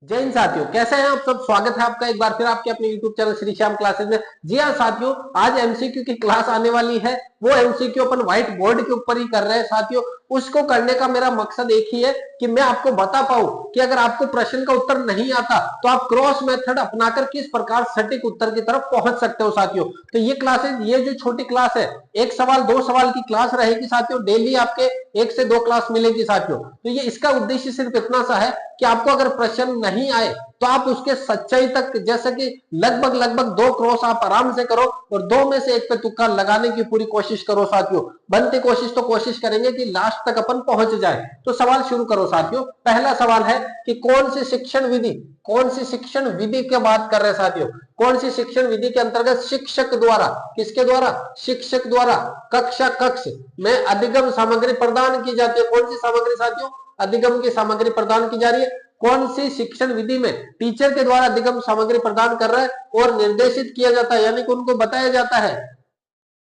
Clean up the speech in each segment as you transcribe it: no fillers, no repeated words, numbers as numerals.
जय हिंद साथियों, कैसे हैं आप सब। स्वागत है आपका एक बार फिर आपके अपने YouTube channel Shri Shyam classes में। जी हाँ साथियों, आज एमसीक्यू की क्लास आने वाली है। वो एमसीक्यू अपन व्हाइट बोर्ड के ऊपर ही कर रहे हैं साथियों। उसको करने का मेरा मकसद एक ही है कि मैं आपको बता पाऊं कि अगर आपको प्रश्न का उत्तर नहीं आता तो आप क्रॉस मेथड अपनाकर किस प्रकार सटीक उत्तर की तरफ पहुंच सकते हो साथियों। तो ये क्लासेस, ये जो छोटी क्लास है, एक सवाल दो सवाल की क्लास रहेगी साथियों। डेली आपके एक से दो क्लास मिलेगी साथियों। तो ये इसका उद्देश्य सिर्फ इतना सा है कि आपको अगर प्रश्न नहीं आए तो आप उसके सच्चाई तक, जैसे कि लगभग दो क्रॉस आप आराम से करो और दो में से एक पे तुक्का लगाने की पूरी कोशिश करो साथियों। बनती कोशिश तो कोशिश करेंगे कि लास्ट तक अपन पहुंच जाए। तो सवाल शुरू करो साथियों। पहला सवाल है कि कौन सी शिक्षण विधि की बात कर रहे हैं साथियों। कौन सी शिक्षण विधि के अंतर्गत शिक्षक द्वारा, किसके द्वारा, शिक्षक द्वारा कक्षा कक्ष में अधिगम सामग्री प्रदान की जाती है। कौन सी सामग्री साथियों, अधिगम की सामग्री प्रदान की जा रही है। कौन सी शिक्षण विधि में टीचर के द्वारा अधिगम सामग्री प्रदान कर रहा है और निर्देशित किया जाता है, यानी कि उनको बताया जाता है।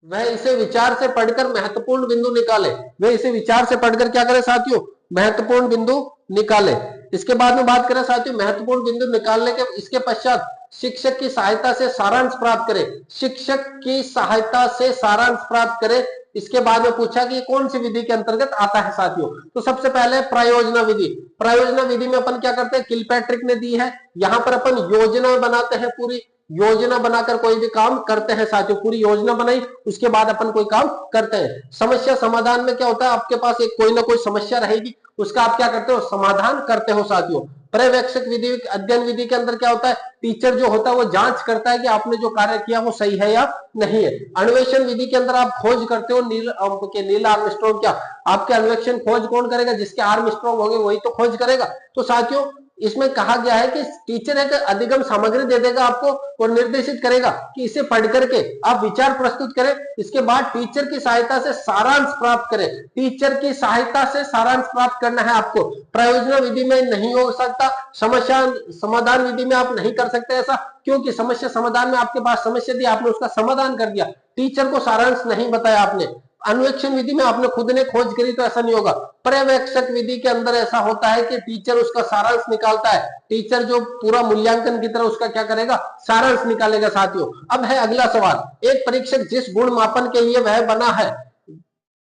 वह इसे विचार से पढ़कर महत्वपूर्ण बिंदु निकाले। वह इसे विचार से पढ़कर क्या करे साथियों, महत्वपूर्ण बिंदु निकाले। इसके बाद में बात करें साथियों, महत्वपूर्ण बिंदु निकालने के इसके पश्चात शिक्षक की सहायता से सारांश प्राप्त करे। शिक्षक की सहायता से सारांश प्राप्त करे। इसके बाद में पूछा कि कौन सी विधि के अंतर्गत आता है साथियों। तो सबसे पहले प्रायोजना विधि। प्रायोजना विधि में अपन क्या करते हैं, किलपैट्रिक ने दी है, यहां पर अपन योजना बनाते हैं। पूरी योजना बनाकर कोई भी काम करते हैं साथियों। पूरी योजना बनाई, उसके बाद अपन कोई काम करते हैं। समस्या समाधान में क्या होता है, आपके पास एक कोई ना कोई समस्या रहेगी, उसका आप क्या करते हो, समाधान करते हो साथियों। पर्यवेक्षक विधि, अध्ययन विधि के अंदर क्या होता है, टीचर जो होता है वो जांच करता है कि आपने जो कार्य किया वो सही है या नहीं है। अन्वेषण विधि के अंदर आप खोज करते हो। नील आर्मस्ट्रांग, क्या आपके अन्वेषण खोज कौन करेगा, जिसके आर्मस्ट्रांग होंगे वही तो खोज करेगा। तो साथियों इसमें कहा गया है कि टीचर एक अधिगम सामग्री दे देगा आपको और निर्देशित करेगा कि इसे पढ़ करके आप विचार प्रस्तुत करें। इसके बाद टीचर की सहायता से सारांश प्राप्त करें। टीचर की सहायता से सारांश प्राप्त करना है आपको। प्रयोजना विधि में नहीं हो सकता। समस्या समाधान विधि में आप नहीं कर सकते ऐसा, क्योंकि समस्या समाधान में आपके पास समस्या दी, आपने उसका समाधान कर दिया, टीचर को सारांश नहीं बताया आपने। अन्वेषण विधि में आपने खुद ने खोज करी तो ऐसा नहीं होगा। पर्यवेक्षक विधि के अंदर ऐसा होता है कि टीचर उसका सारांश निकालता है। टीचर जो पूरा मूल्यांकन की तरह उसका क्या करेगा, सारांश निकालेगा साथियों। अब है अगला सवाल, एक परीक्षक जिस गुण मापन के लिए वह बना है।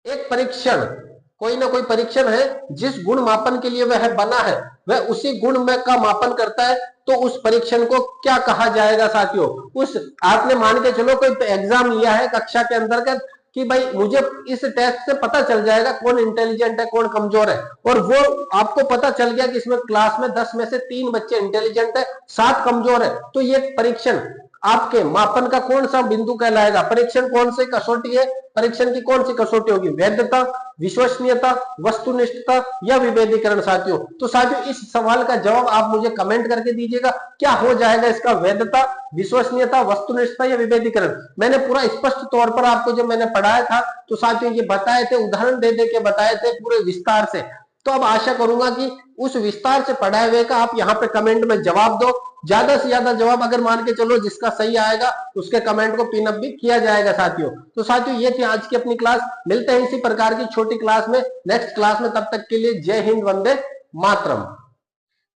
एक परीक्षण, कोई ना कोई परीक्षण है, जिस गुण मापन के लिए वह बना है, वह उसी गुण में का मापन करता है, तो उस परीक्षण को क्या कहा जाएगा साथियों। उस आपने मान के चलो कोई एग्जाम लिया है कक्षा के अंतर्गत कि भाई मुझे इस टेस्ट से पता चल जाएगा कौन इंटेलिजेंट है कौन कमजोर है, और वो आपको पता चल गया कि इसमें क्लास में 10 में से 3 बच्चे इंटेलिजेंट है, 7 कमजोर है। तो ये परीक्षण आपके मापन का कौन सा बिंदु कहलाएगा। परीक्षण कौन सी कसौटी है, परीक्षण की कौन सी कसौटी होगी, वैधता, विश्वसनीयता, वस्तुनिष्ठता या विभेदीकरण साथियों। तो साथियों इस सवाल का जवाब आप मुझे कमेंट करके दीजिएगा, क्या हो जाएगा इसका, वैधता, विश्वसनीयता, वस्तुनिष्ठता या विभेदीकरण। मैंने पूरा स्पष्ट तौर पर आपको जब मैंने पढ़ाया था तो साथियों ये बताए थे, उदाहरण दे दे के बताए थे पूरे विस्तार से। तो अब आशा करूंगा कि उस विस्तार से पढ़ाए हुए का आप यहाँ पे कमेंट में जवाब दो। ज्यादा से ज्यादा जवाब अगर मान के चलो जिसका सही आएगा उसके कमेंट को पिन अप भी किया जाएगा साथियों। तो साथियों ये थी आज की अपनी क्लास। मिलते हैं इसी प्रकार की छोटी क्लास में नेक्स्ट क्लास में। तब तक के लिए जय हिंद, वंदे मातरम।